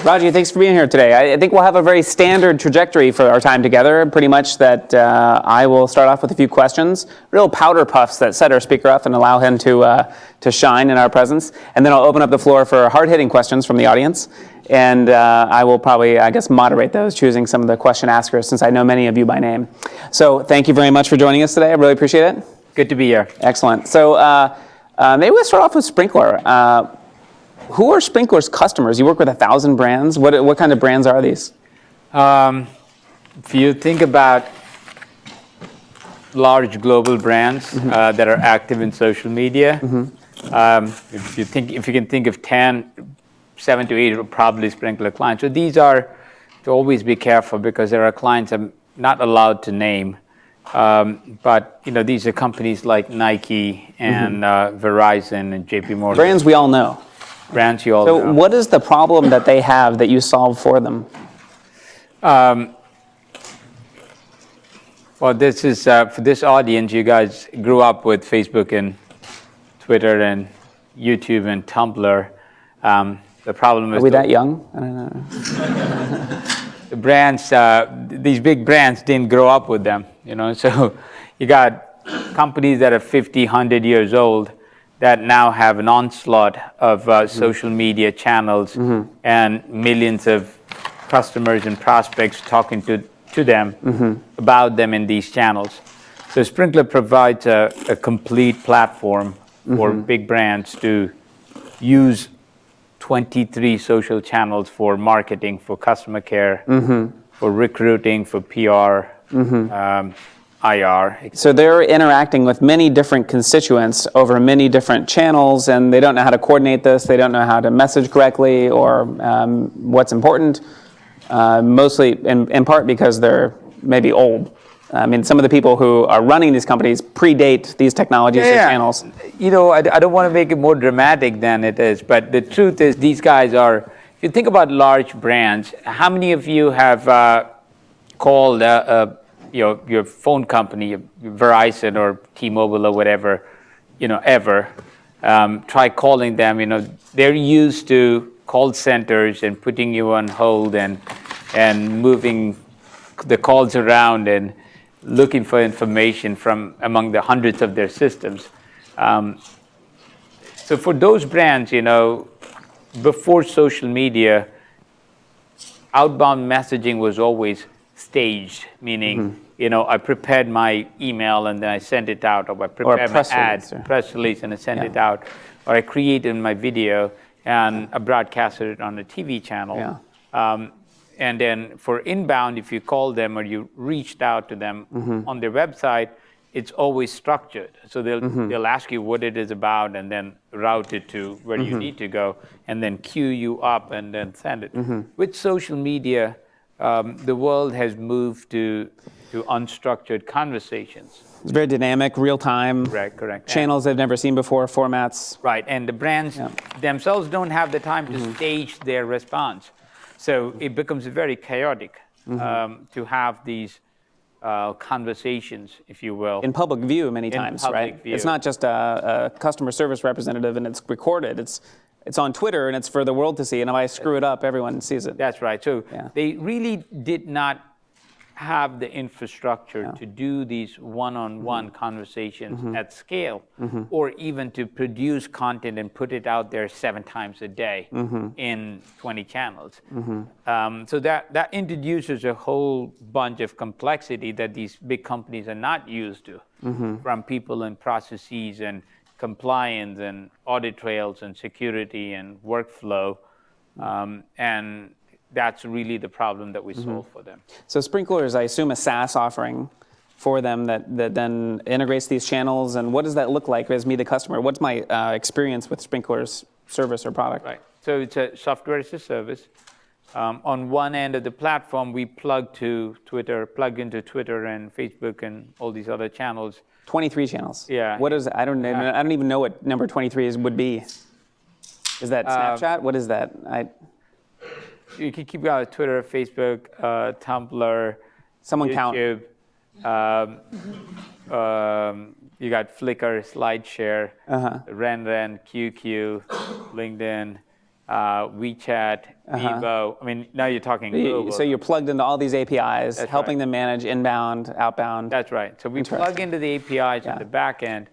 Ragy, thanks for being here today. I think we'll have a very standard trajectory for our time together, pretty much that I will start off with a few questions, real powder puffs that set our speaker up and allow him to shine in our presence. And then I'll open up the floor for hard-hitting questions from the audience. And I will probably, I guess, moderate those, choosing some of the question askers, since I know many of you by name. So thank you very much for joining us today. I really appreciate it. Good to be here. Excellent. So maybe we'll start off with Sprinklr. Who are Sprinklr's customers? You work with 1,000 brands. What kind of brands are these? If you think about large global brands that are active in social media, if you can think of 10, 7 to 8 are probably Sprinklr clients. So these are, to always be careful, because there are clients I'm not allowed to name. But these are companies like Nike and Verizon and JP Morgan. Brands we all know. Brands you all know. So what is the problem that they have that you solve for them? Well, this is for this audience. You guys grew up with Facebook and Twitter and YouTube and Tumblr. The problem is, are we that young? I don't know. The brands, these big brands didn't grow up with them. So you got companies that are 50, 100 years old that now have an onslaught of social media channels and millions of customers and prospects talking to them about them in these channels. So Sprinklr provides a complete platform for big brands to use 23 social channels for marketing, for customer care, for recruiting, for PR, IR. So they're interacting with many different constituents over many different channels, and they don't know how to coordinate this. They don't know how to message correctly or what's important, mostly in part because they're maybe old. I mean, some of the people who are running these companies predate these technologies and channels. I don't want to make it more dramatic than it is, but the truth is these guys are, if you think about large brands, how many of you have called your phone company, Verizon or T-Mobile or whatever, ever? Try calling them. They're used to call centers and putting you on hold and moving the calls around and looking for information from among the hundreds of their systems. So for those brands, before social media, outbound messaging was always staged, meaning, I prepared my email and then I sent it out, or I prepared my press release and I sent it out, or I created my video and I broadcasted it on the TV channel. And then for inbound, if you call them or you reached out to them on their website, it's always structured. So they'll ask you what it is about and then route it to where you need to go and then queue you up and then send it. With social media, the world has moved to unstructured conversations. It's very dynamic, real time. Correct. Channels they've never seen before, formats. Right, and the brands themselves don't have the time to stage their response. So it becomes very chaotic to have these conversations, if you will. In public view many times, right? View. It's not just a customer service representative and it's recorded. It's on Twitter and it's for the world to see. And if I screw it up, everyone sees it. That's right. So they really did not have the infrastructure to do these one-on-one conversations at scale, or even to produce content and put it out there 7 times a day in 20 channels. So that introduces a whole bunch of complexity that these big companies are not used to, from people and processes and compliance and audit trails and security and workflow, and that's really the problem that we solve for them. So Sprinklr is, I assume, a SaaS offering for them that then integrates these channels. And what does that look like as me, the customer? What's my experience with Sprinklr's service or product? Right. So it's a software as a service. On one end of the platform, we plug into Twitter and Facebook and all these other channels. 23 channels. Yeah. What is? I don't even know what number 23 would be. Is that Snapchat? What is that? You can keep going with Twitter, Facebook, Tumblr, Someone YouTube. You got Flickr, SlideShare, RenRen, QQ, LinkedIn, WeChat, Vivo. I mean, now you're talking global. So you're plugged into all these APIs, That's helping right. them manage inbound, outbound. That's right. So we plug into the APIs in the back end,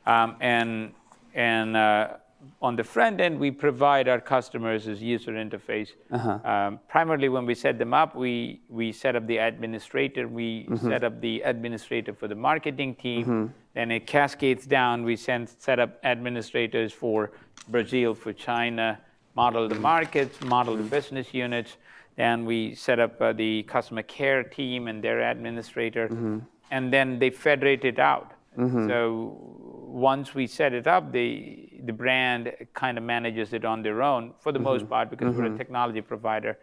and on the front end, we provide our customers this user interface. Primarily, when we set them up, we set up the administrator. We set up the administrator for the marketing team. Then it cascades down. We set up administrators for Brazil, for China, model the markets, model the business units. Then we set up the customer care team and their administrator. And then they federate it out. So once we set it up, the brand kind of manages it on their own for the most part, because we're a technology provider.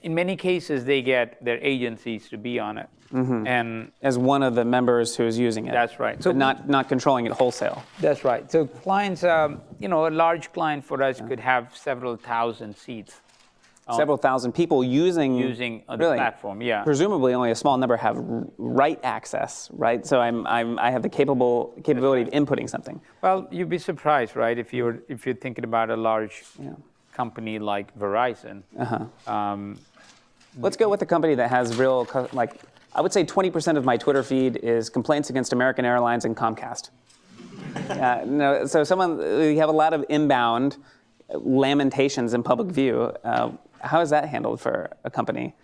In many cases, they get their agencies to be on it. And as one of the members who is using it. That's right. So not controlling it wholesale. That's right. So clients, a large client for us could have several thousand seats. Several thousand people using the platform, yeah. Presumably, only a small number have write access, right? So I have the capability of inputting something. Well, you'd be surprised, right? If you're thinking about a large company like Verizon. Let's go with a company that has real, like, I would say 20% of my Twitter feed is complaints against American Airlines and Comcast. So you have a lot of inbound lamentations in public view. How is that handled for a company?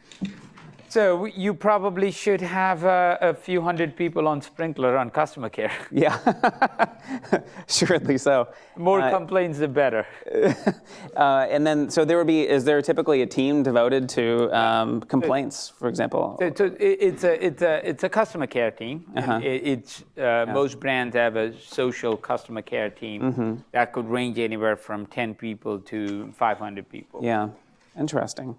So you probably should have a few hundred people on Sprinklr on customer care. Yeah, surely so. More complaints, the better. And then, so is there typically a team devoted to complaints, for example? So it's a customer care team. Most brands have a social customer care team that could range anywhere from 10 people to 500 people. Yeah, interesting.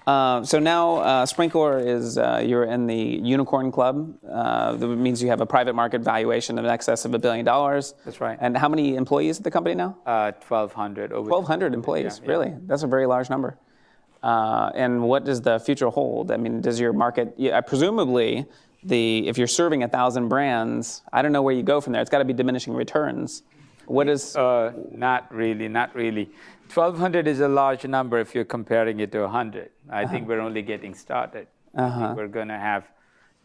So now Sprinklr is, you're in the unicorn club. That means you have a private market valuation in excess of $1 billion. That's right. And how many employees at the company now? 1,200. 1,200 employees, yeah, really? That's a very large number. And what does the future hold? I mean, does your market, presumably, if you're serving 1,000 brands, I don't know where you go from there. It's got to be diminishing returns. What is? Not really. 1,200 is a large number if you're comparing it to 100. I think we're only getting started. I think we're going to have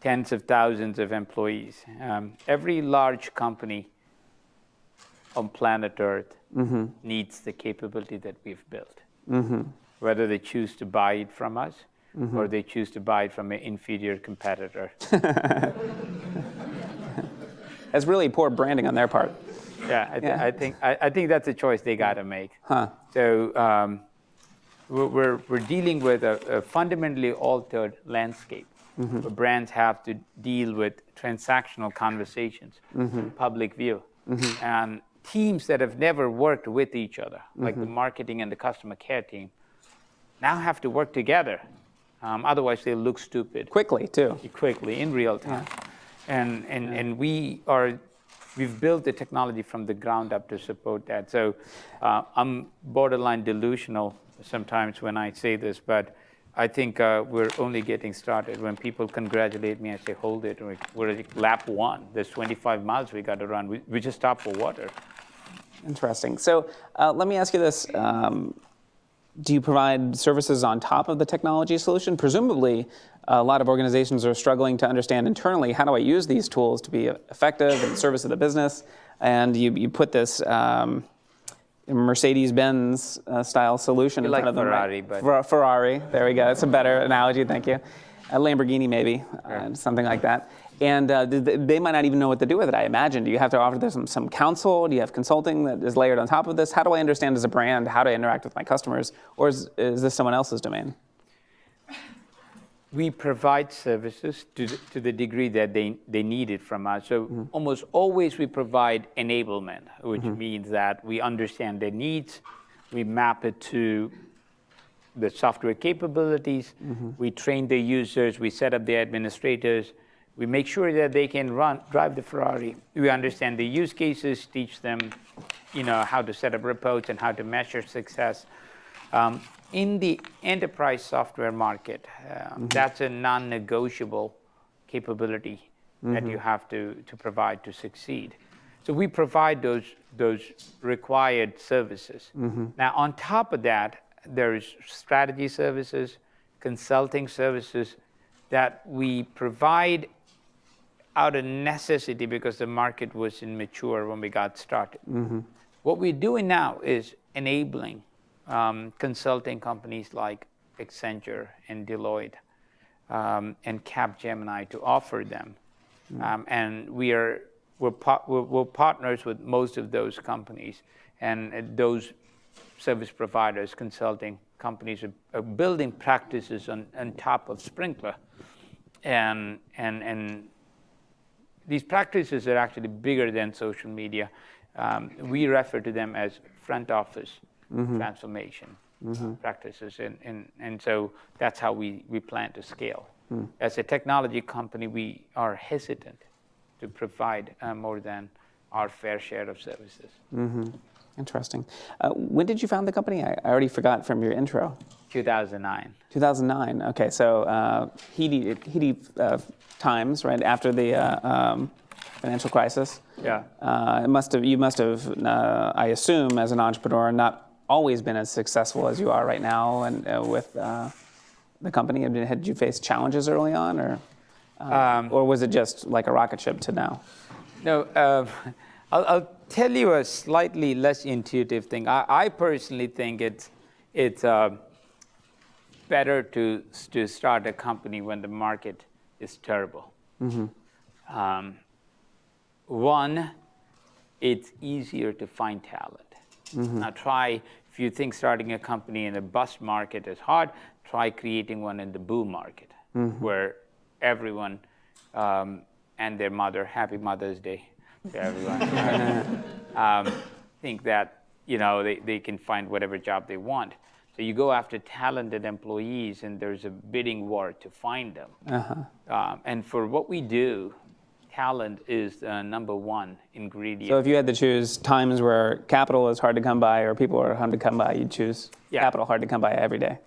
tens of thousands of employees. Every large company on planet Earth needs the capability that we've built. Whether they choose to buy it from us or they choose to buy it from an inferior competitor. That's really poor branding on their part. Yeah, I think that's a choice they got to make. So we're dealing with a fundamentally altered landscape, where brands have to deal with transactional conversations in public view, and teams that have never worked with each other, like the marketing and the customer care team, now have to work together. Otherwise, they look stupid. Quickly, too. Quickly, in real time. And we've built the technology from the ground up to support that. So I'm borderline delusional sometimes when I say this, but I think we're only getting started. When people congratulate me, I say, hold it. We're at lap 1. There's 25 miles we got to run. We just stopped for water. Interesting. So let me ask you this. Do you provide services on top of the technology solution? Presumably, a lot of organizations are struggling to understand internally, how do I use these tools to be effective in service of the business? And you put this Mercedes-Benz style solution in front of them. Ferrari, but... Ferrari, there we go. That's a better analogy, thank you. A Lamborghini maybe, something like that. And they might not even know what to do with it, I imagine. Do you have to offer them some counsel? Do you have consulting that is layered on top of this? How do I understand as a brand how to interact with my customers? Or is this someone else's domain? We provide services to the degree that they need it from us. So almost always we provide enablement, which means that we understand their needs, we map it to the software capabilities, we train the users, we set up the administrators, we make sure that they can drive the Ferrari. We understand the use cases, teach them, how to set up reports and how to measure success. In the enterprise software market, that's a non-negotiable capability that you have to provide to succeed. So we provide those required services. Now, on top of that, there's strategy services, consulting services that we provide out of necessity because the market was immature when we got started. What we're doing now is enabling consulting companies like Accenture and Deloitte and Capgemini to offer them. And we're partners with most of those companies, and those service providers, consulting companies are building practices on top of Sprinklr. And these practices are actually bigger than social media. We refer to them as front office transformation practices. And so that's how we plan to scale. As a technology company, we are hesitant to provide more than our fair share of services. Interesting. When did you found the company? I already forgot from your intro. 2009. 2009. Okay, so heady times, right after the financial crisis. Yeah. You must have, I assume, as an entrepreneur, not always been as successful as you are right now, and with the company. Had you faced challenges early on, or was it just like a rocket ship to now? No, I'll tell you a slightly less intuitive thing. I personally think it's better to start a company when the market is terrible. One, it's easier to find talent. Now if you think starting a company in a bust market is hard, try creating one in the boom market, where everyone and their mother, happy Mother's Day to everyone, think that they can find whatever job they want. So you go after talented employees, and there's a bidding war to find them. And for what we do, talent is the number one ingredient. So if you had to choose times where capital is hard to come by or people are hard to come by, you'd choose capital hard to come by every day.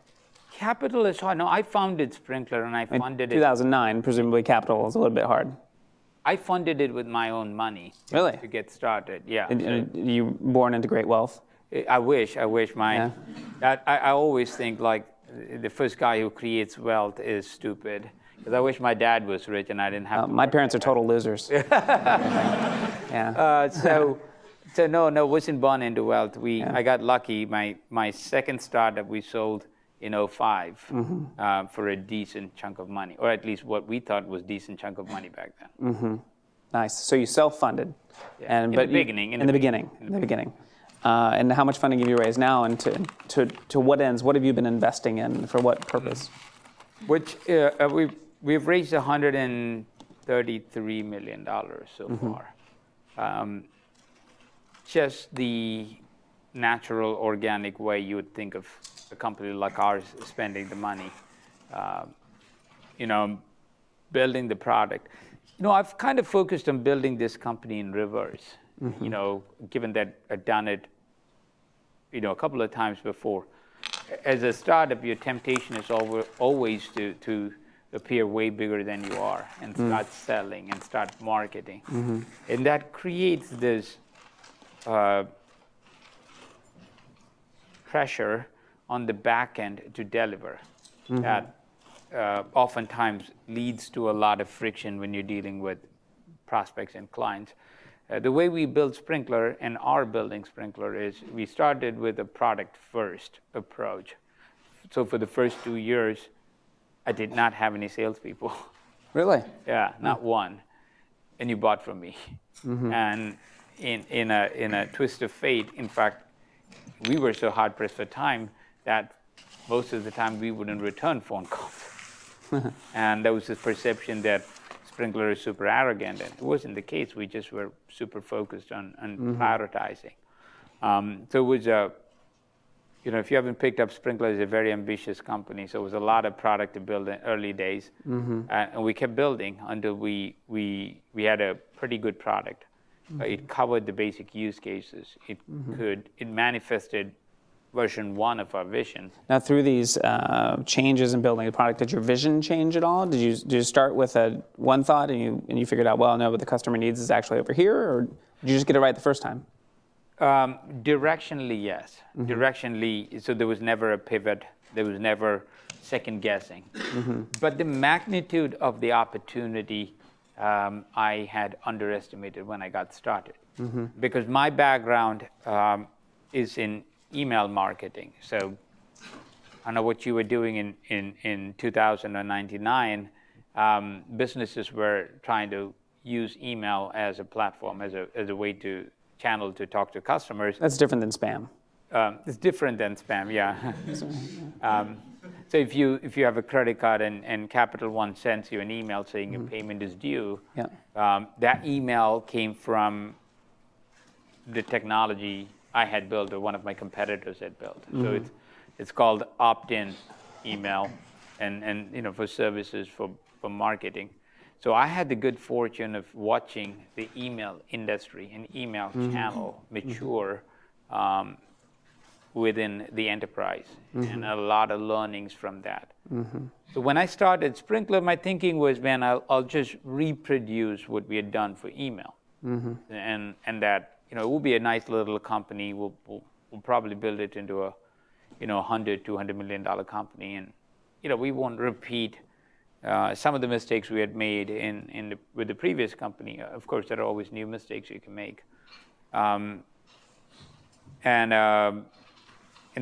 Capital is hard. No, I founded Sprinklr, and I funded it. 2009, presumably capital is a little bit hard. I funded it with my own money. Really? To get started, yeah. And you born into great wealth? I wish I always think like the first guy who creates wealth is stupid. Because I wish my dad was rich and I didn't have to. My parents are total losers. So no, wasn't born into wealth. I got lucky. My second startup we sold in 2005 for a decent chunk of money, or at least what we thought was decent chunk of money back then. Nice. So you self-funded. Yeah. In the beginning. And how much funding have you raised now, and to what ends? What have you been investing in? For what purpose? Which we've raised $133 million so far. Just the natural, organic way you would think of a company like ours spending the money. Building the product. I've kind of focused on building this company in reverse. Given that I've done it, a couple of times before. As a startup, your temptation is always to appear way bigger than you are and start selling and start marketing. And that creates this pressure on the back end to deliver. That oftentimes leads to a lot of friction when you're dealing with prospects and clients. The way we build Sprinklr and are building Sprinklr is we started with a product first approach. So for the first 2 years, I did not have any salespeople. Really? Yeah, not one. And you bought from me. And in a twist of fate, in fact, we were so hard pressed for time that most of the time we wouldn't return phone calls. And there was this perception that Sprinklr is super arrogant, and it wasn't the case. We just were super focused on prioritizing. So it was if you haven't picked up Sprinklr, it's a very ambitious company. So it was a lot of product to build in early days, and we kept building until we had a pretty good product. It covered the basic use cases. It manifested version 1 of our vision. Now, through these changes in building the product, did your vision change at all? Did you start with one thought and you figured out, well, no, what the customer needs is actually over here, or Did you just get it right the first time? Directionally, yes. Directionally, so there was never a pivot. There was never second guessing. But the magnitude of the opportunity I had underestimated when I got started. Because my background is in email marketing. So I know what you were doing in 2099. Businesses were trying to use email as a platform, as a way to channel to talk to customers. That's different than spam. It's different than spam, yeah. So if you have a credit card and Capital One sends you an email saying your payment is due, that email came from the technology I had built or one of my competitors had built. So it's called opt-in email, and for services for marketing. So I had the good fortune of watching the email industry and email channel mature within the enterprise, and a lot of learnings from that. So when I started Sprinklr, my thinking was, man, I'll just reproduce what we had done for email, and that it will be a nice little company. We'll probably build it into a $100-200 million company, and we won't repeat some of the mistakes we had made with the previous company. Of course, there are always new mistakes you can make, and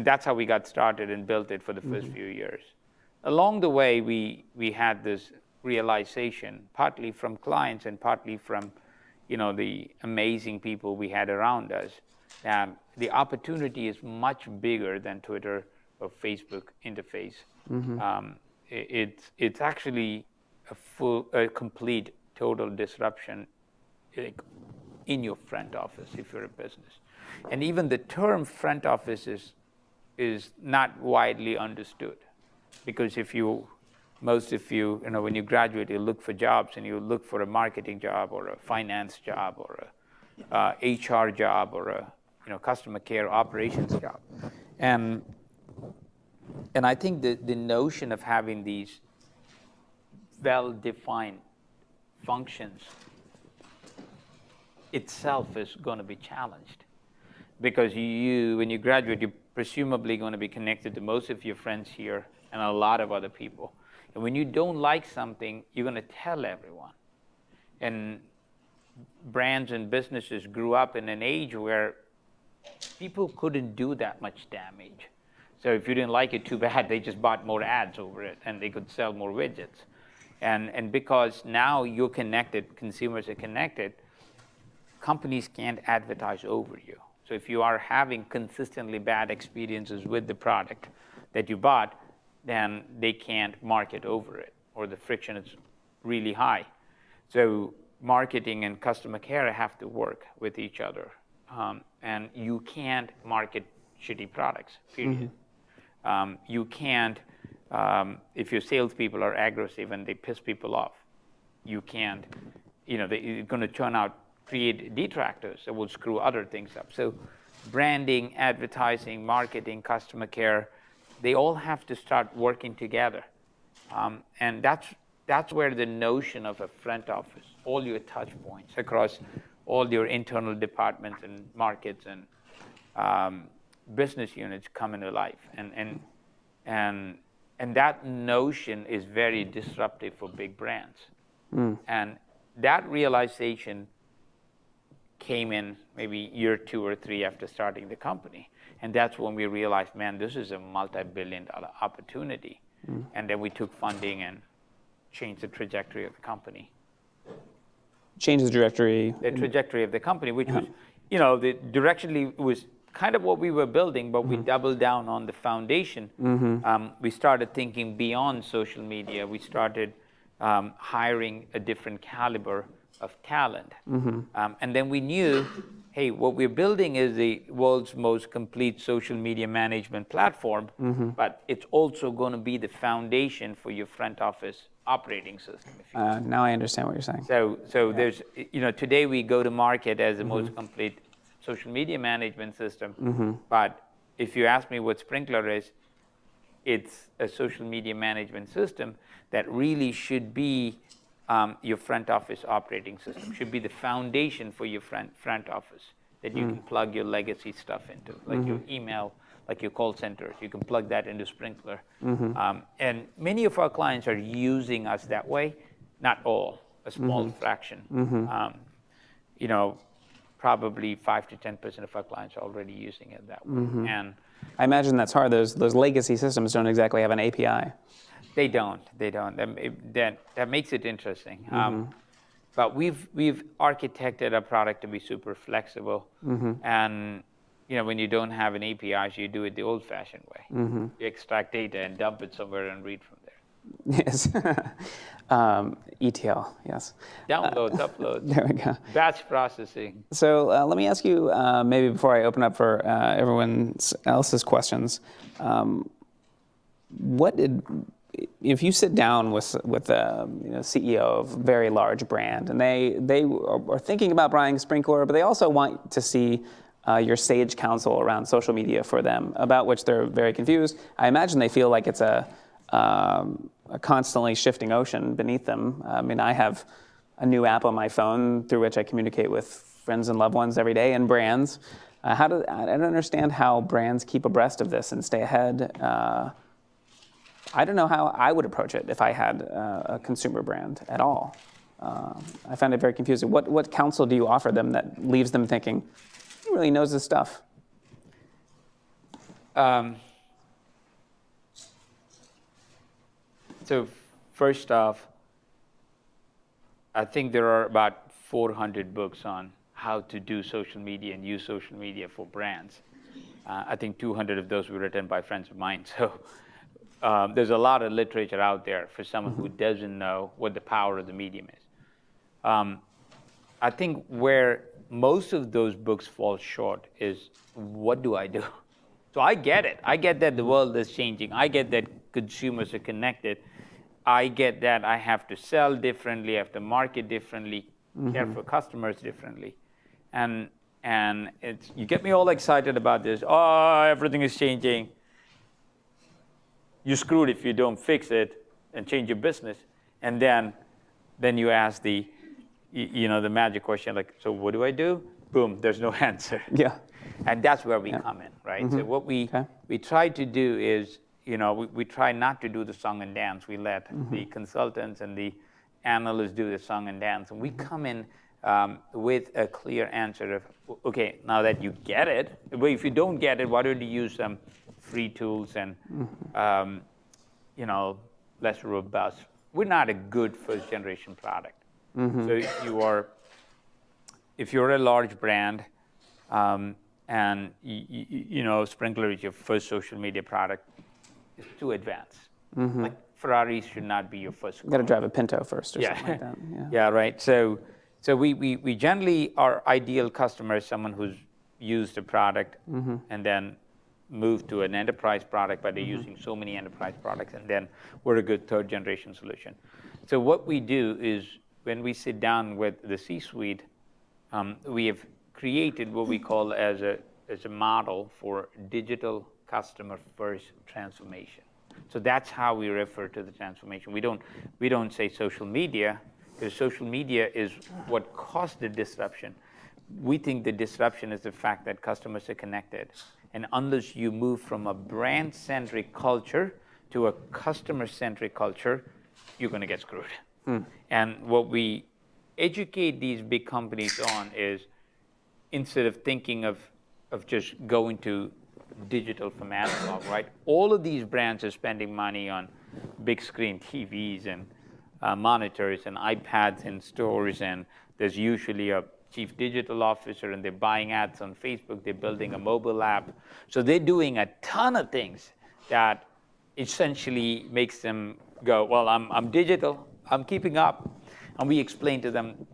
that's how we got started and built it for the first few years. Along the way, we had this realization, partly from clients and partly from the amazing people we had around us. The opportunity is much bigger than Twitter or Facebook interface. It's actually a complete, total disruption in your front office if you're a business. And even the term front office is not widely understood, because most of you, when you graduate, you look for jobs and you look for a marketing job or a finance job or a HR job or a customer care operations job. And I think the notion of having these well-defined functions itself is going to be challenged, because when you graduate, you're presumably going to be connected to most of your friends here and a lot of other people. And when you don't like something, you're going to tell everyone. And brands and businesses grew up in an age where people couldn't do that much damage. So if you didn't like it, too bad, they just bought more ads over it and they could sell more widgets. And because now you're connected, consumers are connected, companies can't advertise over you. So if you are having consistently bad experiences with the product that you bought, then they can't market over it, or the friction is really high. So marketing and customer care have to work with each other. And you can't market shitty products, period. You can't, if your salespeople are aggressive and they piss people off, you can't, they're going to create detractors that will screw other things up. So branding, advertising, marketing, customer care, they all have to start working together. And that's where the notion of a front office, all your touch points across all your internal departments and markets and business units come into life. And that notion is very disruptive for big brands. And that realization came in maybe year 2 or 3 after starting the company. And that's when we realized, man, this is a multi-billion-dollar opportunity. And then we took funding and changed the trajectory of the company. Change the trajectory? The trajectory of the company, which was, directionally was kind of what we were building, but we doubled down on the foundation. We started thinking beyond social media. We started hiring a different caliber of talent. And then we knew, hey, what we're building is the world's most complete social media management platform, but it's also going to be the foundation for your front office operating system. Now I understand what you're saying. So there's, today we go to market as the most complete social media management system, but if you ask me what Sprinklr is, it's a social media management system that really should be your front office operating system, should be the foundation for your front office that you can plug your legacy stuff into, like your email, like your call centers. You can plug that into Sprinklr. And many of our clients are using us that way, not all, a small fraction. Probably 5 to 10% of our clients are already using it that way. And I imagine that's hard. Those legacy systems don't exactly have an API. They don't. That makes it interesting. But we've architected a product to be super flexible. And when you don't have an API, you do it the old-fashioned way. You extract data and dump it somewhere and read from there. Yes. ETL, yes. Downloads, uploads. There we go. Batch processing. So let me ask you, maybe before I open up for everyone else's questions, if you sit down with a CEO of a very large brand, and they are thinking about buying Sprinklr, but they also want to see your sage counsel around social media for them, about which they're very confused. I imagine they feel like it's a constantly shifting ocean beneath them. I mean, I have a new app on my phone through which I communicate with friends and loved ones every day, and brands. I don't understand how brands keep abreast of this and stay ahead. I don't know how I would approach it if I had a consumer brand at all. I find it very confusing. What counsel do you offer them that leaves them thinking, he really knows this stuff? So first off, I think there are about 400 books on how to do social media and use social media for brands. I think 200 of those were written by friends of mine. So there's a lot of literature out there for someone who doesn't know what the power of the medium is. I think where most of those books fall short is, what do I do? So I get it. I get that the world is changing. I get that consumers are connected. I get that I have to sell differently, I have to market differently, care for customers differently. And you get me all excited about this. Oh, everything is changing. You're screwed if you don't fix it and change your business. And then you ask the magic question, like, so what do I do? Boom, there's no answer. Yeah. And that's where we come in, right? So what we try to do is, we try not to do the song and dance. We let the consultants and the analysts do the song and dance. And we come in with a clear answer of, okay, now that you get it, but if you don't get it, why don't you use some free tools and, less robust. We're not a good first generation product. So if you're a large brand, and Sprinklr is your first social media product, it's too advanced. Like Ferrari should not be your first. You got to drive a Pinto first or something like that. Yeah, right. So we generally, our ideal customer is someone who's used a product and then moved to an enterprise product, but they're using so many enterprise products, and then we're a good third generation solution. So what we do is, when we sit down with the C-suite, we have created what we call as a model for digital customer first transformation. So that's how we refer to the transformation. We don't say social media, because social media is what caused the disruption. We think the disruption is the fact that customers are connected. And unless you move from a brand-centric culture to a customer-centric culture, you're going to get screwed. And what we educate these big companies on is, instead of thinking of just going to digital from analog, right? All of these brands are spending money on big screen TVs and monitors and iPads in stores, and there's usually a chief digital officer, and they're buying ads on Facebook, they're building a mobile app. So they're doing a ton of things that essentially makes them go, well, I'm digital, I'm keeping up. And we explain to them,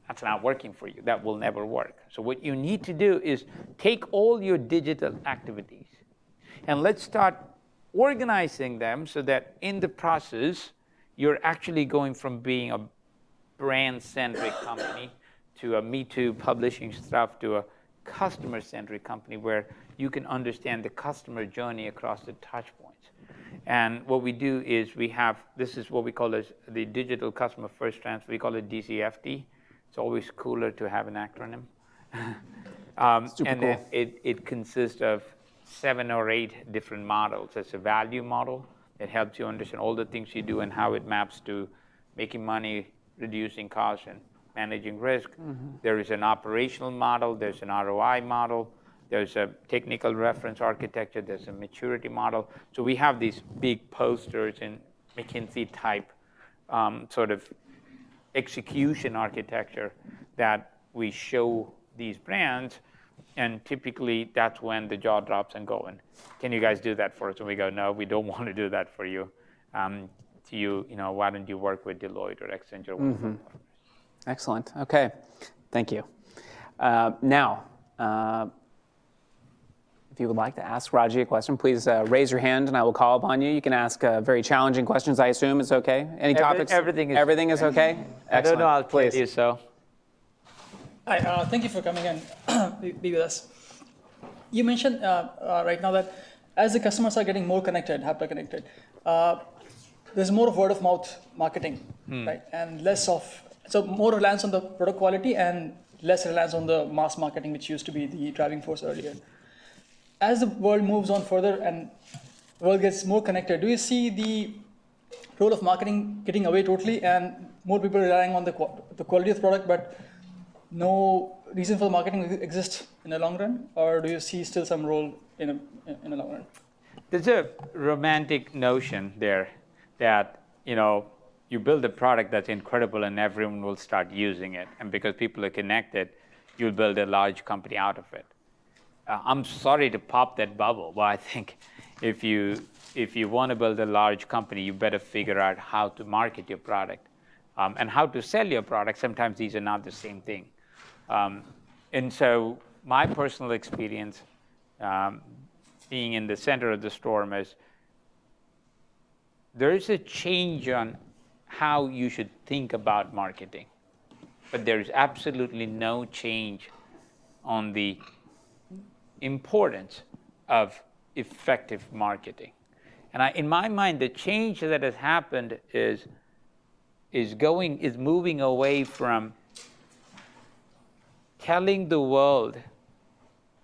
that's not working for you. That will never work. So what you need to do is take all your digital activities and let's start organizing them so that in the process, you're actually going from being a brand-centric company to a Me Too publishing stuff to a customer-centric company where you can understand the customer journey across the touch points. And what we do is this is what we call as the digital customer first transfer. We call it DCFT. It's always cooler to have an acronym. Super and cool. then it consists of 7 or 8 different models. It's a value model that helps you understand all the things you do and how it maps to making money, reducing costs, and managing risk. There is an operational model, there's an ROI model, there's a technical reference architecture, there's a maturity model. So we have these big posters in McKinsey type sort of execution architecture that we show these brands, and typically that's when the jaw drops and go, and can you guys do that for us? And we go, no, we don't want to do that for you. Why don't you work with Deloitte or Accenture? Excellent. Okay. Thank you. Now, if you would like to ask Ragy a question, please raise your hand and I will call upon you. You can ask very challenging questions, I assume. It's okay. Any topics? Everything is okay? Excellent. I don't know, I'll please. tell you so. Hi, thank you for coming and be with us. You mentioned right now that as the customers are getting more connected, hyper-connected, there's more of word-of-mouth marketing, right? And so more reliance on the product quality and less reliance on the mass marketing, which used to be the driving force earlier. As the world moves on further and the world gets more connected, do you see the role of marketing getting away totally and more people relying on the quality of the product, but no reason for marketing exists in the long run? Or do you see still some role in the long run? There's a romantic notion there that, you build a product that's incredible and everyone will start using it. And because people are connected, you'll build a large company out of it. I'm sorry to pop that bubble, but I think if you want to build a large company, you better figure out how to market your product and how to sell your product. Sometimes these are not the same thing. And so my personal experience being in the center of the storm is there is a change on how you should think about marketing, but there is absolutely no change on the importance of effective marketing. And in my mind, the change that has happened is moving away from telling the world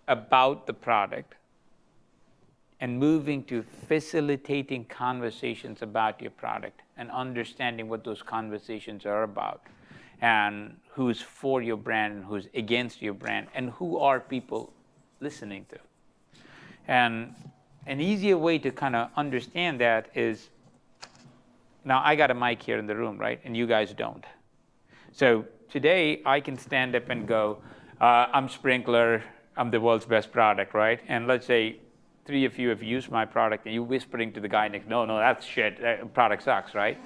about the product and moving to facilitating conversations about your product and understanding what those conversations are about and who's for your brand and who's against your brand and who are people listening to. And an easier way to kind of understand that is, now I got a mic here in the room, right? And you guys don't. So today I can stand up and go, I'm Sprinklr, I'm the world's best product, right? And let's say 3 of you have used my product and you're whispering to the guy next, no, that's shit, that product sucks, right?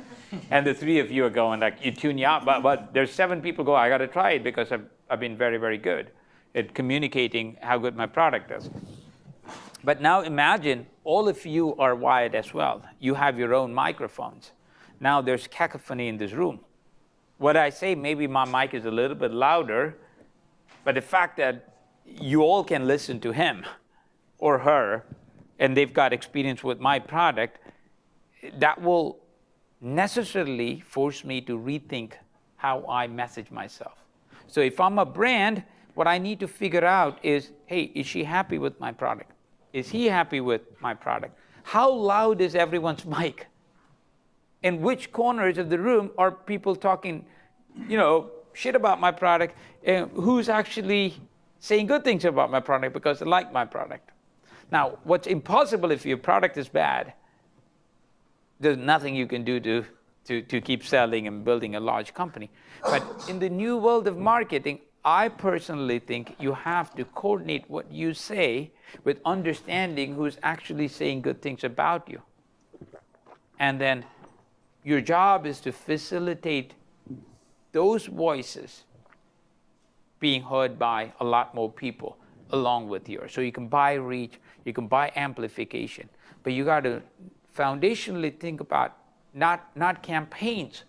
And the 3 of you are going like, you tune you out, but there's 7 people go, I got to try it because I've been very, very good at communicating how good my product is. But now imagine all of you are wired as well. You have your own microphones. Now there's cacophony in this room. What I say, maybe my mic is a little bit louder, but the fact that you all can listen to him or her, and they've got experience with my product, that will necessarily force me to rethink how I message myself. So if I'm a brand, what I need to figure out is, hey, is she happy with my product? Is he happy with my product? How loud is everyone's mic? In which corners of the room are people talking, shit about my product? And who's actually saying good things about my product because they like my product? Now, what's impossible if your product is bad, there's nothing you can do to keep selling and building a large company. But in the new world of marketing, I personally think you have to coordinate what you say with understanding who's actually saying good things about you. And then your job is to facilitate those voices being heard by a lot more people along with yours. So you can buy reach, you can buy amplification, but you got to foundationally think about not campaigns,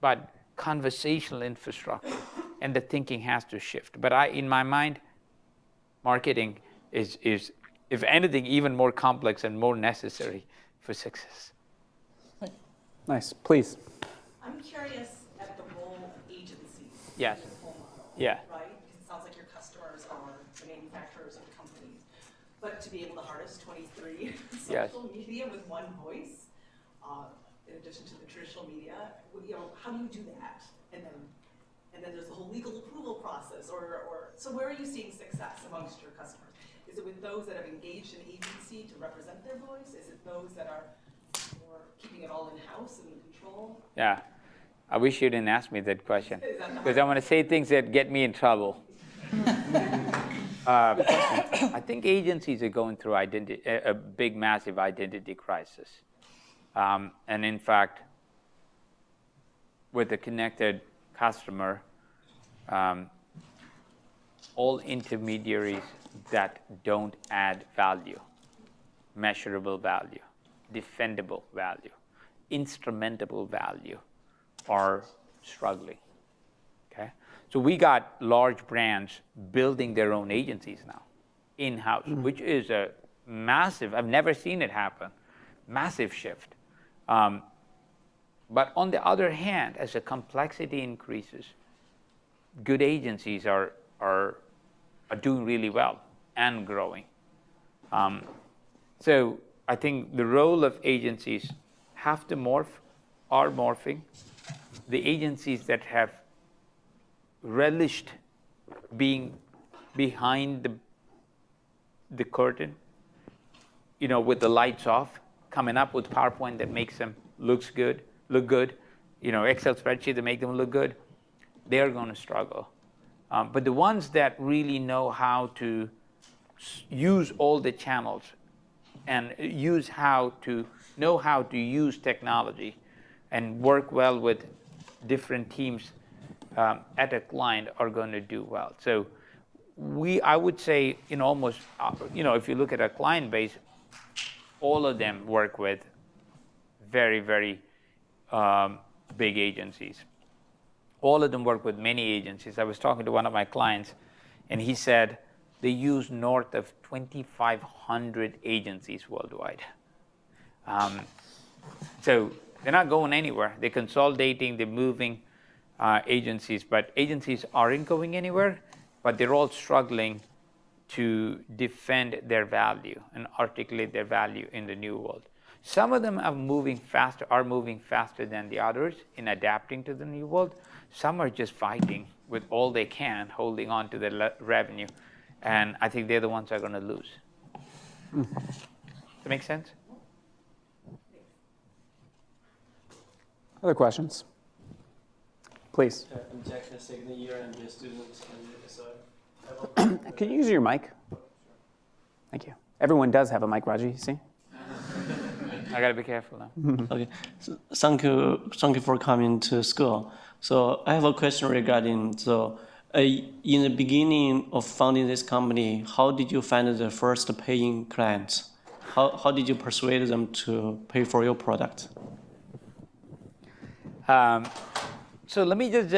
but conversational infrastructure. And the thinking has to shift. But in my mind, marketing is, if anything, even more complex and more necessary for success. Nice. Please. I'm curious at the role of agencies. Yes. In the whole model, Yeah. right? Because it sounds like your customers are the manufacturers of companies. But to be able to harness 23 Yes. social media with one voice, in addition to the traditional media, how do you do that? And then there's the whole legal approval process. So where are you seeing success amongst your customers? Is it with those that have engaged an agency to represent their voice? Is it those that are more keeping it all in-house and in control? Yeah. I wish you didn't ask me that question, because I'm going to say things that get me in trouble. I think agencies are going through a big, massive identity crisis. And in fact, with a connected customer, all intermediaries that don't add value, measurable value, defendable value, instrumentable value, are struggling. Okay? So we got large brands building their own agencies now, in-house, which is a massive, I've never seen it happen, massive shift. But on the other hand, as the complexity increases, good agencies are doing really well and growing. So I think the role of agencies have to are morphing. The agencies that have relished being behind the curtain, with the lights off, coming up with PowerPoint that makes them look good, Excel spreadsheet that make them look good, they're going to struggle. But the ones that really know how to use all the channels and know how to use technology and work well with different teams at a client are going to do well. So I would say almost, if you look at a client base, all of them work with very, very big agencies. All of them work with many agencies. I was talking to one of my clients, and he said they use north of 2,500 agencies worldwide. So they're not going anywhere. They're consolidating, they're moving agencies, but agencies aren't going anywhere, but they're all struggling to defend their value and articulate their value in the new world. Some of them are moving faster than the others in adapting to the new world. Some are just fighting with all they can, holding on to the revenue. And I think they're the ones that are going to lose. Does that make sense? Other questions? Please. I'm Jack, the second year and a student. So Can you use your mic? Thank you. Everyone does have a mic, Ragy, see? I got to be careful now. okay, so thank you for coming to school. So I have a question regarding, in the beginning of founding this company, how did you find the first paying clients? How did you persuade them to pay for your product? So let me just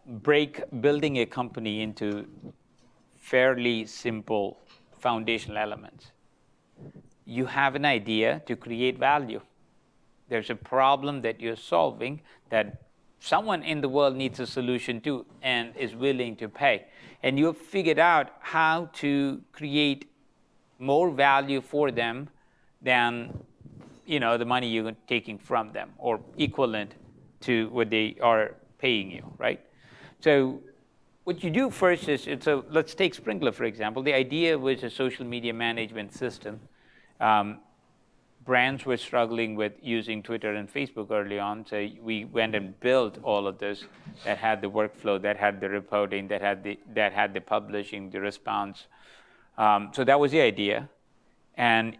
break building a company into fairly simple foundational elements. You have an idea to create value. There's a problem that you're solving that someone in the world needs a solution to and is willing to pay. And you've figured out how to create more value for them than the money you're taking from them, or equivalent to what they are paying you, right? So what you do first is, let's take Sprinklr, for example. The idea was a social media management system. Brands were struggling with using Twitter and Facebook early on, so we went and built all of this that had the workflow, that had the reporting, that had the publishing, the response. So that was the idea. And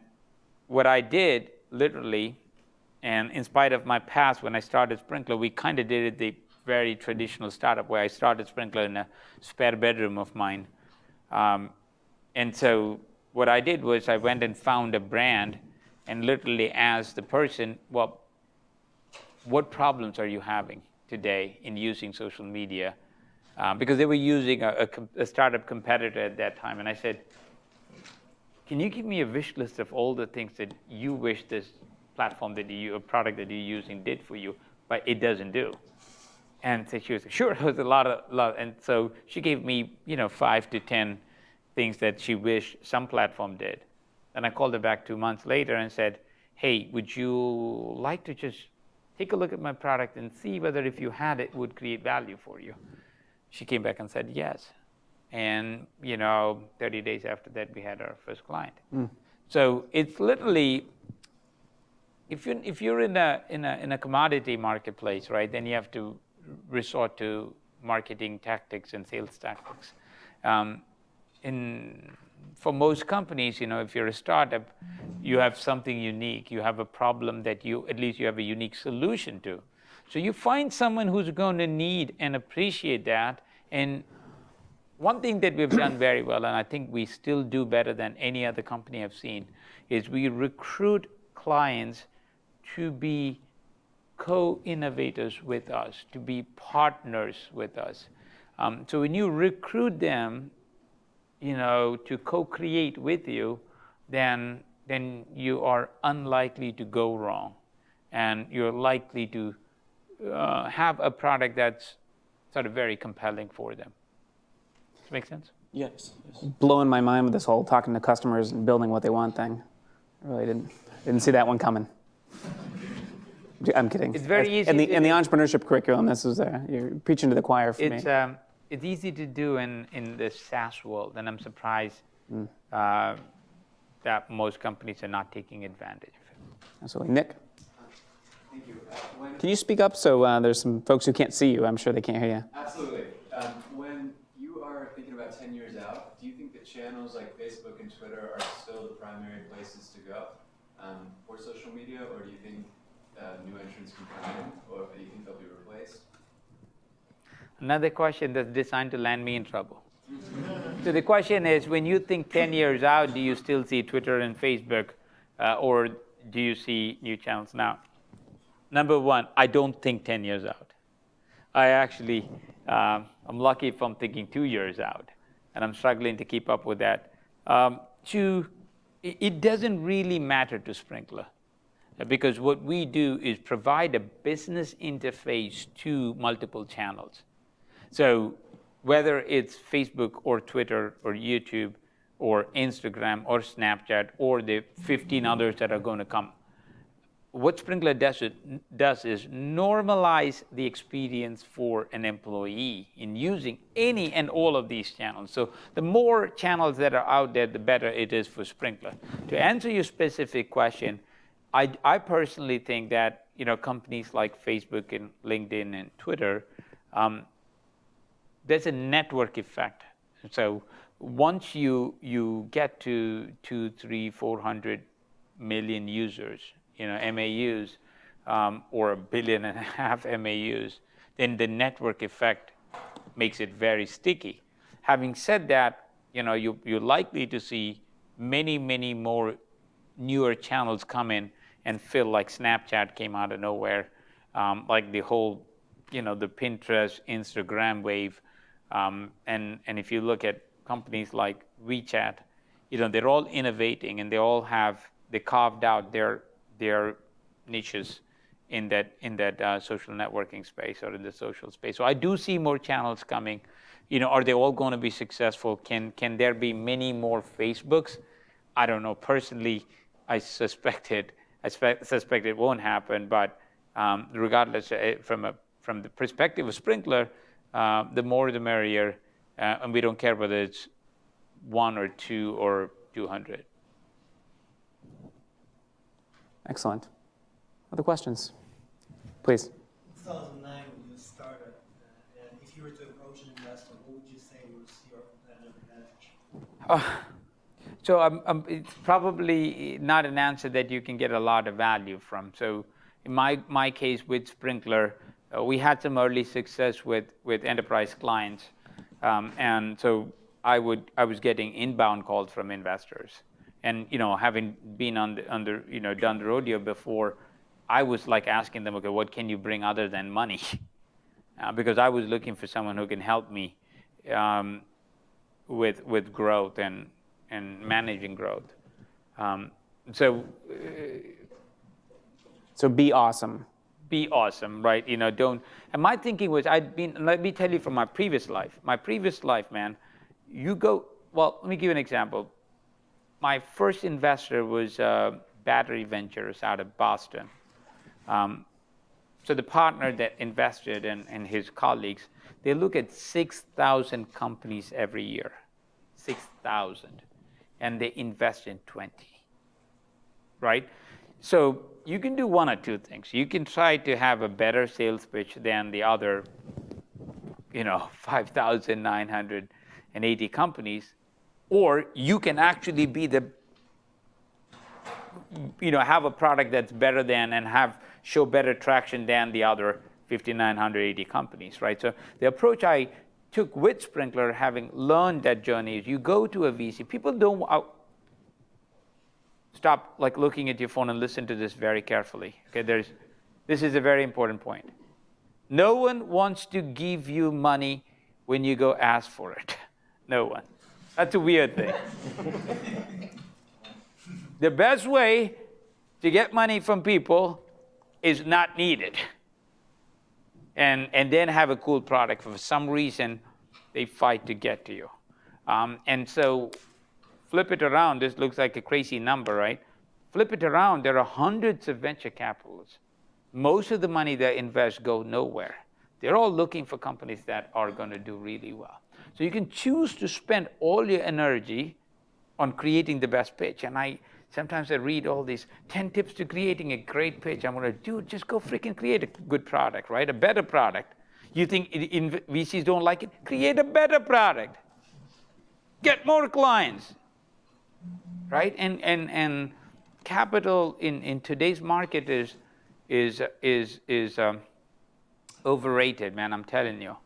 what I did, literally, and in spite of my past, when I started Sprinklr, we kind of did it the very traditional startup, where I started Sprinklr in a spare bedroom of mine. And so what I did was I went and found a brand and literally asked the person, well, what problems are you having today in using social media? Because they were using a startup competitor at that time. And I said, can you give me a wish list of all the things that you wish this platform that a product that you're using did for you, but it doesn't do. And so she was like, sure, it was a lot. And so she gave me, 5 to 10 things that she wished some platform did. And I called her back 2 months later and said, hey, would you like to just take a look at my product and see whether if you had it would create value for you? She came back and said yes. And 30 days after that, we had our first client. So it's literally, if you're in a commodity marketplace, right, then you have to resort to marketing tactics and sales tactics. For most companies, if you're a startup, you have something unique. You have a problem that at least you have a unique solution to. So you find someone who's going to need and appreciate that. And one thing that we've done very well, and I think we still do better than any other company I've seen, is we recruit clients to be co-innovators with us, to be partners with us. So when you recruit them, to co-create with you, then you are unlikely to go wrong, and you're likely to have a product that's sort of very compelling for them. Does that make sense? Yes. Blowing my mind with this whole talking to customers and building what they want thing. I really didn't see that one coming. I'm kidding. It's very easy. In the entrepreneurship curriculum, this is you're preaching to the choir for me. It's easy to do in the SaaS world, and I'm surprised that most companies are not taking advantage of it. Absolutely. Nick? Thank you. Can you speak up so there's some folks who can't see you? I'm sure they can't hear you. Absolutely. When you are thinking about 10 years out, do you think that channels like Facebook and Twitter are still the primary places to go for social media, or do you think new entrants can come in, or do you think they'll be replaced? Another question that's designed to land me in trouble. So the question is, when you think 10 years out, do you still see Twitter and Facebook, or do you see new channels now? Number one, I don't think 10 years out. I actually, I'm lucky if I'm thinking 2 years out, and I'm struggling to keep up with that. It doesn't really matter to Sprinklr, because what we do is provide a business interface to multiple channels. So whether it's Facebook or Twitter or YouTube or Instagram or Snapchat or the 15 others that are going to come, what Sprinklr does is normalize the experience for an employee in using any and all of these channels. So the more channels that are out there, the better it is for Sprinklr. To answer your specific question, I personally think that companies like Facebook and LinkedIn and Twitter, there's a network effect. So once you get to 200, 300, 400 million users, MAUs, or 1.5 billion MAUs, then the network effect makes it very sticky. Having said that, you're likely to see many, many more newer channels come in and fill, like Snapchat came out of nowhere, like the whole, the Pinterest, Instagram wave. And if you look at companies like WeChat, they're all innovating, and they carved out their niches in that social networking space or in the social space. So I do see more channels coming. Are they all going to be successful? Can there be many more Facebooks? I don't know. Personally, I suspect it won't happen. But regardless, from the perspective of Sprinklr, the more the merrier, and we don't care whether it's 1 or 2 or 200. Excellent. Other questions? Please. 2009, when you started, and if you were to approach an investor, what would you say was your competitive advantage? So it's probably not an answer that you can get a lot of value from. So in my case with Sprinklr, we had some early success with enterprise clients, and so I was getting inbound calls from investors, and having been done the rodeo before, I was like asking them, okay, what can you bring other than money? Because I was looking for someone who can help me with growth and managing growth. So So be awesome. Be awesome, right? You know, don't. And my thinking was, let me tell you from my previous life. My previous life, man, well, let me give you an example. My first investor was Battery Ventures out of Boston. So the partner that invested and his colleagues, they look at 6,000 companies every year, 6,000, and they invest in 20, right? So you can do one or two things. You can try to have a better sales pitch than the other, 5,980 companies, or you can actually be have a product that's better than and show better traction than the other 5,980 companies, right? So the approach I took with Sprinklr, having learned that journey, is you go to a VC. People don't stop looking at your phone and listen to this very carefully. Okay, this is a very important point. No one wants to give you money when you go ask for it. No one. That's a weird thing. The best way to get money from people is not need it. And then have a cool product. For some reason, they fight to get to you. And so flip it around. This looks like a crazy number, right? Flip it around. There are hundreds of venture capitalists. Most of the money they invest go nowhere. They're all looking for companies that are going to do really well. So you can choose to spend all your energy on creating the best pitch. And sometimes I read all these 10 tips to creating a great pitch. I'm going to, dude, just go freaking create a good product, right? A better product. You think VCs don't like it? Create a better product. Get more clients, right? And capital in today's market is overrated, man. I'm telling you.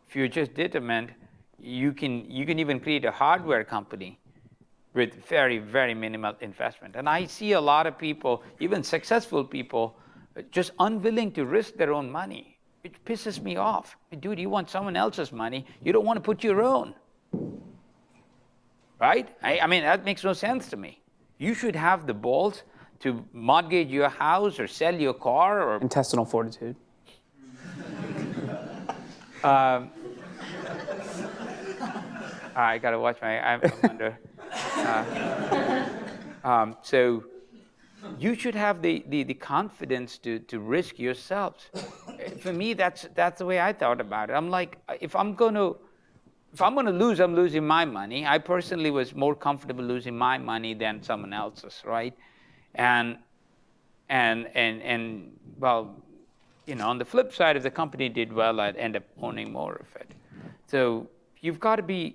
If you're just determined, you can even create a hardware company with very, very minimal investment. And I see a lot of people, even successful people, just unwilling to risk their own money. It pisses me off. Dude, you want someone else's money. You don't want to put your own. Right? I mean, that makes no sense to me. You should have the balls to mortgage your house or sell your car or... Intestinal fortitude. I got to watch I'm under. So you should have the confidence to risk yourselves. For me, that's the way I thought about it. I'm like, if I'm going to lose, I'm losing my money. I personally was more comfortable losing my money than someone else's, right? And well, on the flip side, if the company did well, I'd end up owning more of it. So you've got to be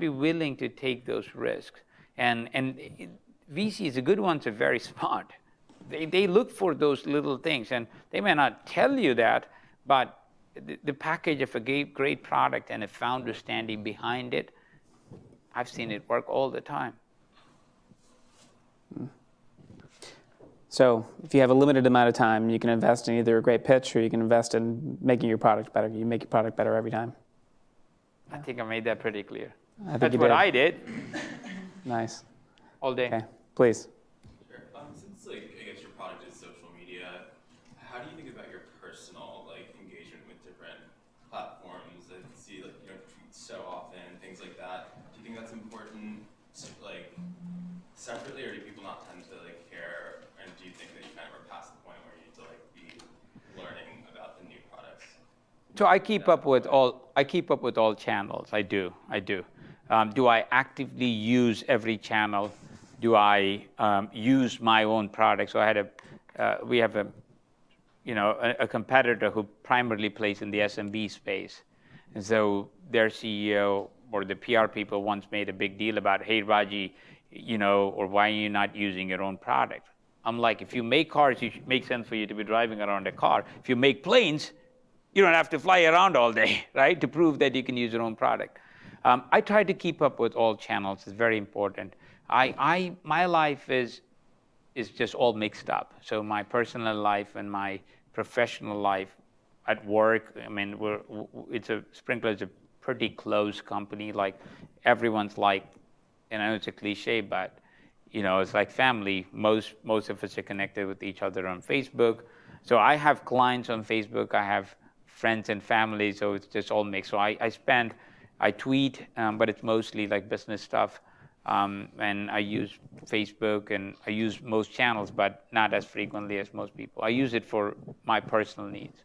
willing to take those risks. And VCs, the good ones, are very smart. They look for those little things, and they may not tell you that, but the package of a great product and a founder standing behind it, I've seen it work all the time. So if you have a limited amount of time, you can invest in either a great pitch or you can invest in making your product better. You make your product better every time. I think I made that pretty clear. That's what I did. Nice. All day. Okay, please. Sure. Since I guess your product is social media, how do you think about your personal engagement with different platforms? I see tweets so often, things like that. Do you think that's important separately, or do people not tend to care? And do you think that you kind of are past the point where you need to be learning about the new products? So I keep up with all channels. I do. Do I actively use every channel? Do I use my own product? So we have a competitor who primarily plays in the SMB space, and so their CEO or the PR people once made a big deal about, hey, Ragy, or why are you not using your own product? I'm like, if you make cars, it makes sense for you to be driving around a car. If you make planes, you don't have to fly around all day, right, to prove that you can use your own product. I try to keep up with all channels. It's very important. My life is just all mixed up. So my personal life and my professional life at work, I mean, Sprinklr is a pretty close company. Everyone's and I know it's a cliche, but it's like family. Most of us are connected with each other on Facebook. So I have clients on Facebook. I have friends and family. So it's just all mixed. So I tweet, but it's mostly like business stuff. And I use Facebook and I use most channels, but not as frequently as most people. I use it for my personal needs.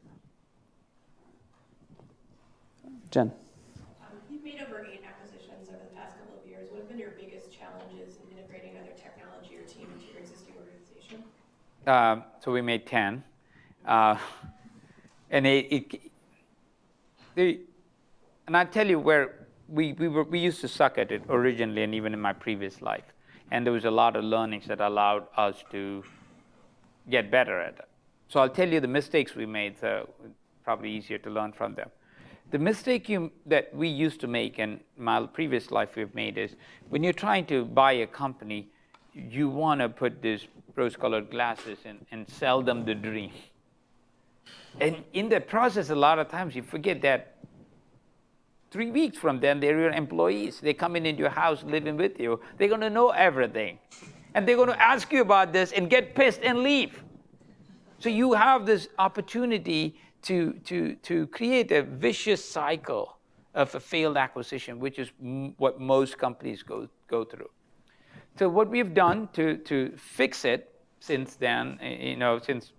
Jen. You've made over 8 acquisitions over the past couple of years. What have been your biggest challenges in integrating other technology or team into your existing organization? So we made 10. And and I'll tell you where we used to suck at it originally and even in my previous life. And there was a lot of learnings that allowed us to get better at it. So I'll tell you the mistakes we made, so probably easier to learn from them. The mistake that we used to make, and my previous life we've made, is when you're trying to buy a company, you want to put these rose-colored glasses and sell them the dream. And in that process, a lot of times you forget that 3 weeks from then, they're your employees. They come into your house, living with you. They're going to know everything. And they're going to ask you about this and get pissed and leave. So you have this opportunity to create a vicious cycle of a failed acquisition, which is what most companies go through. So what we've done to fix it since then, since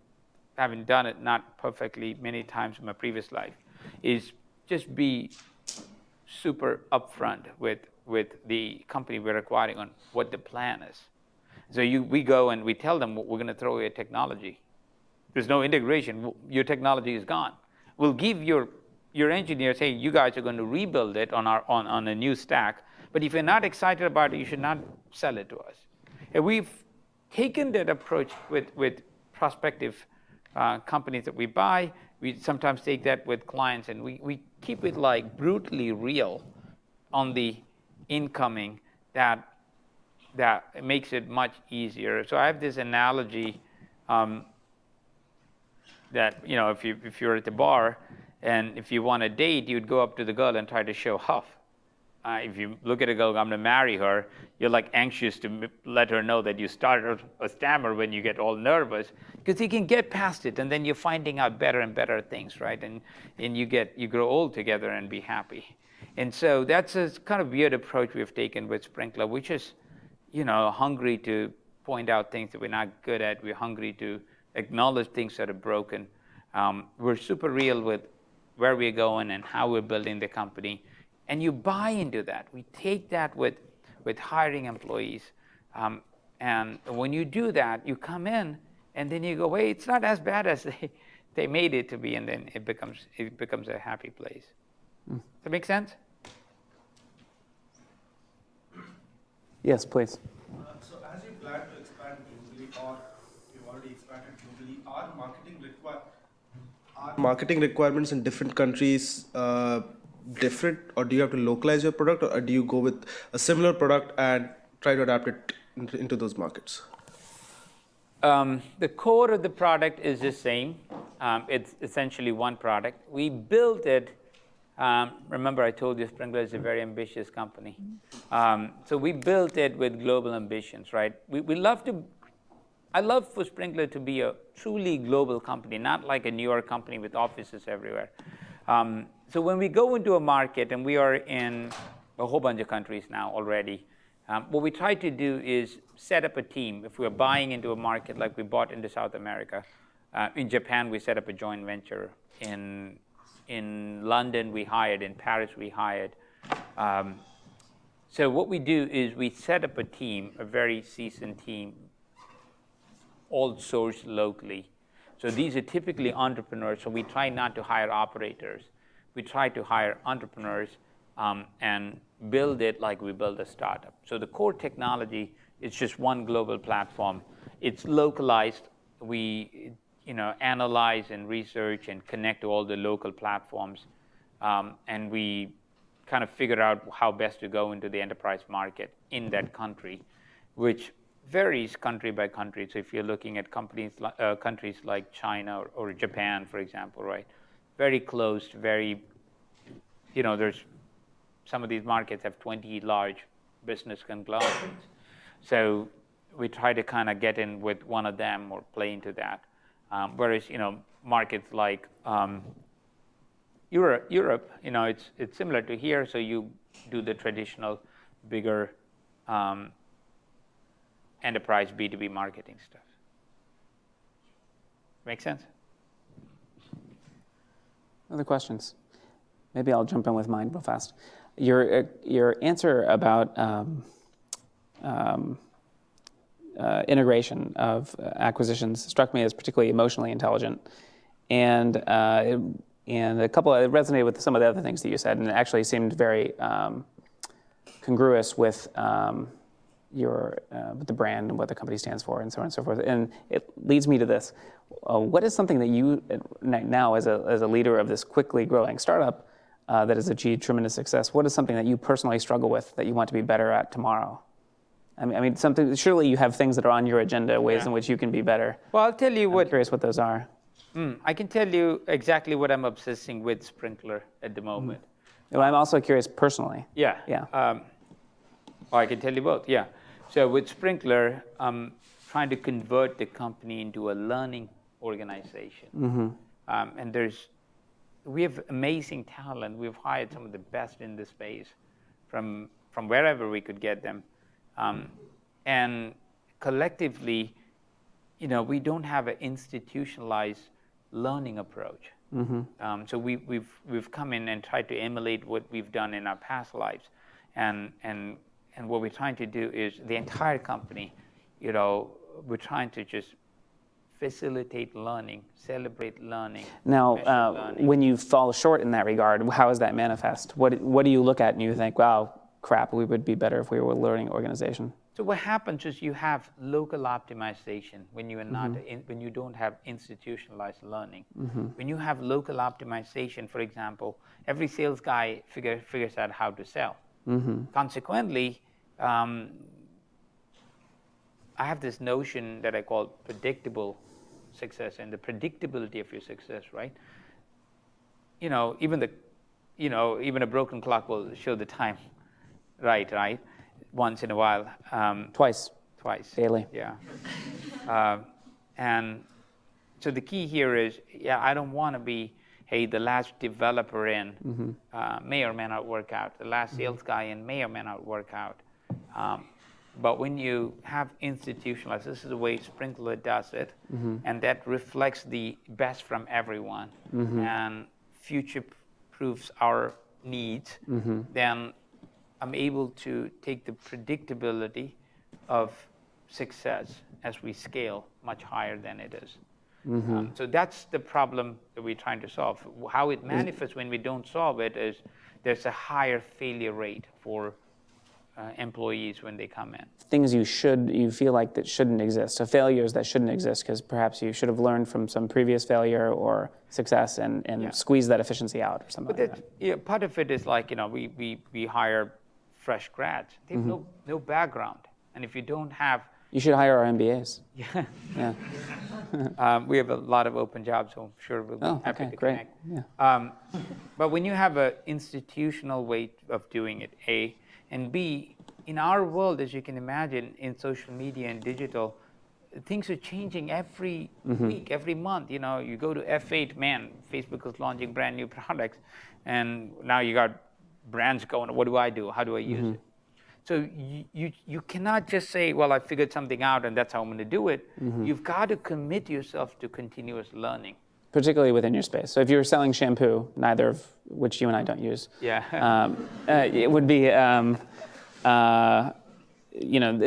having done it not perfectly many times in my previous life, is just be super upfront with the company we're acquiring on what the plan is. So we go and we tell them we're going to throw away technology. There's no integration. Your technology is gone. We'll give your engineers, hey, you guys are going to rebuild it on a new stack. But if you're not excited about it, you should not sell it to us. And we've taken that approach with prospective companies that we buy. We sometimes take that with clients, and we keep it like brutally real on the incoming that makes it much easier. So I have this analogy that if you're at the bar and if you want a date, you'd go up to the girl and try to show off. If you look at a girl, I'm going to marry her, you're like anxious to let her know that you started a stammer when you get all nervous, because you can get past it, and then you're finding out better and better things, right? And you grow old together and be happy. And so that's a kind of weird approach we've taken with Sprinklr, which is, hungry to point out things that we're not good at. We're hungry to acknowledge things that are broken. We're super real with where we're going and how we're building the company. And you buy into that. We take that with hiring employees. And when you do that, you come in and then you go, wait, it's not as bad as they made it to be, and then it becomes a happy place. Does that make sense? Yes, please. So as you plan to expand globally, or you've already expanded globally, are marketing requirements in different countries different, or do you have to localize your product, or do you go with a similar product and try to adapt it into those markets? The core of the product is the same. It's essentially one product. We built it. Remember, I told you Sprinklr is a very ambitious company. So we built it with global ambitions, right? I love for Sprinklr to be a truly global company, not like a New York company with offices everywhere. So when we go into a market, and we are in a whole bunch of countries now already, what we try to do is set up a team. If we're buying into a market like we bought into South America, in Japan we set up a joint venture. In London we hired, in Paris we hired. So what we do is we set up a team, a very seasoned team, all sourced locally. So these are typically entrepreneurs, so we try not to hire operators. We try to hire entrepreneurs and build it like we build a startup. So the core technology is just one global platform. It's localized. We analyze and research and connect to all the local platforms. And we kind of figure out how best to go into the enterprise market in that country, which varies country by country. So if you're looking at countries like China or Japan, for example, right? Very closed, there's some of these markets have 20 large business conglomerates. So we try to kind of get in with one of them or play into that. Whereas, markets like Europe, it's similar to here, so you do the traditional bigger enterprise B2B marketing stuff. Make sense? Other questions? Maybe I'll jump in with mine real fast. Your answer about integration of acquisitions struck me as particularly emotionally intelligent, and a couple. It resonated with some of the other things that you said, and it actually seemed very congruous with with the brand and what the company stands for, and so on and so forth. And it leads me to this: what is something that you now, as a leader of this quickly growing startup that has achieved tremendous success, what is something that you personally struggle with that you want to be better at tomorrow? I mean, something. Surely you have things that are on your agenda, ways in which you can be better. Well, I'll tell you I'm curious what those are. I can tell you exactly what I'm obsessing with Sprinklr at the moment. Well, I'm also curious personally. Yeah. Yeah. I can tell you both. Yeah. So with Sprinklr, I'm trying to convert the company into a learning organization. And we have amazing talent. We've hired some of the best in this space from wherever we could get them. And collectively, we don't have an institutionalized learning approach. So we've come in and tried to emulate what we've done in our past lives, and what we're trying to do is the entire company, we're trying to just facilitate learning, celebrate learning. Now, learning. when you fall short in that regard, how does that manifest? What do you look at and you think, wow, crap, we would be better if we were a learning organization? So what happens is you have local optimization when you are not when you don't have institutionalized learning. When you have local optimization, for example, every sales guy figures out how to sell. Consequently, I have this notion that I call predictable success, and the predictability of your success, right? Even a broken clock will show the time, right? Once in a while. Twice. Daily. Yeah. And so the key here is, I don't want to be, hey, the last developer in may or may not work out. The last sales guy in may or may not work out. But when you have institutionalized, this is the way Sprinklr does it, and that reflects the best from everyone and future-proofs our needs, then I'm able to take the predictability of success as we scale much higher than it is. So that's the problem that we're trying to solve. How it manifests when we don't solve it is there's a higher failure rate for employees when they come in. Things you feel like that shouldn't exist. So failures that shouldn't exist because perhaps you should have learned from some previous failure or success and squeeze that efficiency out or something like that. Yeah, part of it is like, we hire fresh grads. They have no background. And if you don't have... You should hire our MBAs. Yeah. We have a lot of open jobs, so I'm sure we'll be happy to great. connect. Yeah. But when you have an institutional way of doing it, A, and B, in our world, as you can imagine, in social media and digital, things are changing every week, every month. You go to F8, man, Facebook is launching brand new products, and now you got brands going, what do I do? How do I use it? So you cannot just say, well, I figured something out and that's how I'm going to do it. You've got to commit yourself to continuous learning. Particularly within your space. So if you were selling shampoo, neither of which you and I don't use, it would be, it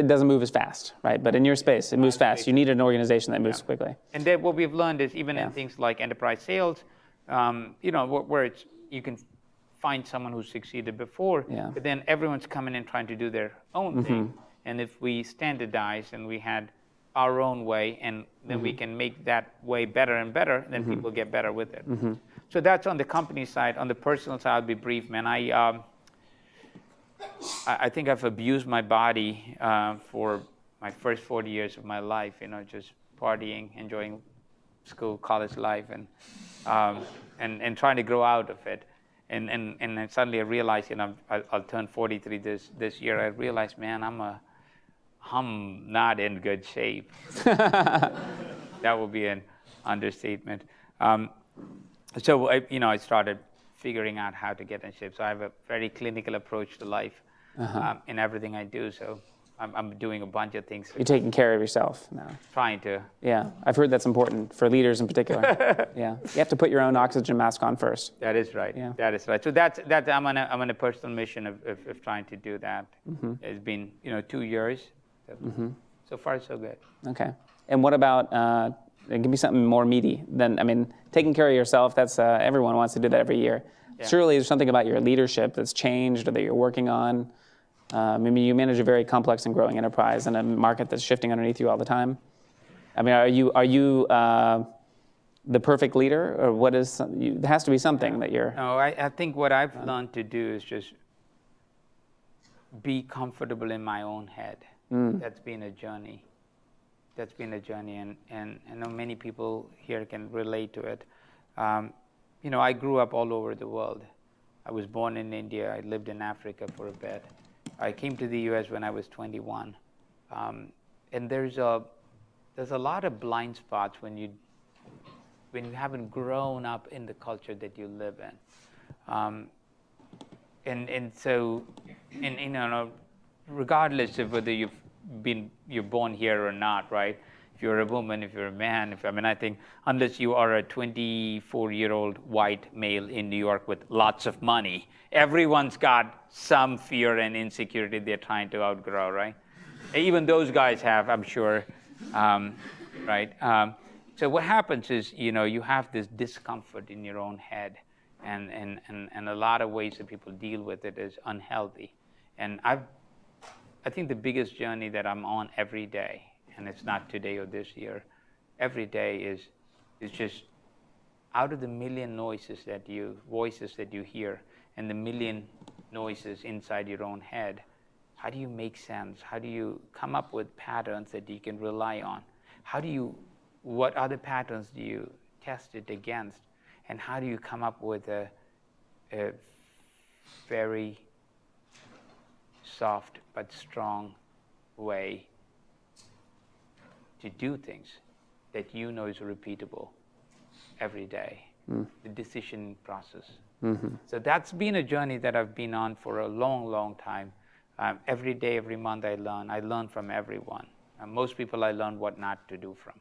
doesn't move as fast, right? But in your space, it moves fast. You need an organization that moves quickly. And then what we've learned is even in things like enterprise sales, where you can find someone who succeeded before, but then everyone's coming in trying to do their own thing. And if we standardize and we had our own way, and then we can make that way better and better, then people get better with it. So that's on the company side. On the personal side, I'll be brief, man. I think I've abused my body for my first 40 years of my life, just partying, enjoying school, college life, and trying to grow out of it. And then suddenly I realized, I'll turn 43 this year. I realized, man, I'm not in good shape. That would be an understatement. So I started figuring out how to get in shape. So I have a very clinical approach to life in everything I do. So I'm doing a bunch of things. You're taking care of yourself now. Trying to. Yeah, I've heard that's important for leaders in particular. Yeah, you have to put your own oxygen mask on first. That is right. Yeah. That is right. So that's I'm on a personal mission of trying to do that. It's been 2 years. So far so good. Okay. And what about give me something more meaty than taking care of yourself? That's everyone wants to do that every year. Yeah. Surely there's something about your leadership that's changed or that you're working on. Maybe you manage a very complex and growing enterprise in a market that's shifting underneath you all the time. Are you the perfect leader, or what is? There has to be something that you're. No, I think what I've learned to do is just be comfortable in my own head. That's been a journey. And I know many people here can relate to it. I grew up all over the world. I was born in India. I lived in Africa for a bit. I came to the U.S. when I was 21. And there's a lot of blind spots when you haven't grown up in the culture that you live in. So regardless of whether you're born here or not, right? If you're a woman, if you're a man, I think unless you are a 24-year-old white male in New York with lots of money, everyone's got some fear and insecurity they're trying to outgrow, right? Even those guys have, I'm sure, right? So what happens is, you have this discomfort in your own head, and a lot of ways that people deal with it is unhealthy. And I think the biggest journey that I'm on every day, and it's not today or this year, every day is just out of the million voices that you hear, and the million noises inside your own head, how do you make sense? How do you come up with patterns that you can rely on? What other patterns do you test it against? And how do you come up with a very soft but strong way to do things that is repeatable every day? The decision process. So that's been a journey that I've been on for a long, long time. Every day, every month I learn. I learn from everyone. Most people I learn what not to do from.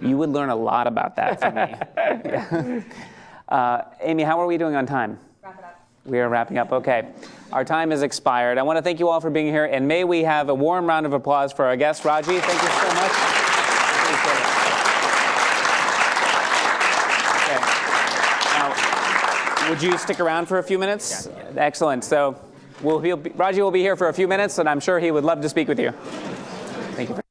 You would learn a lot about that from me. Yeah. Amy, how are we doing on time? Wrap it up. We are wrapping up. Okay. Our time has expired. I want to thank you all for being here, and may we have a warm round of applause for our guest, Ragy. Thank you so much. Appreciate it. Okay. Now, would you stick around for a few minutes? Yeah. Excellent. So Ragy will be here for a few minutes, and I'm sure he would love to speak with you. Thank you.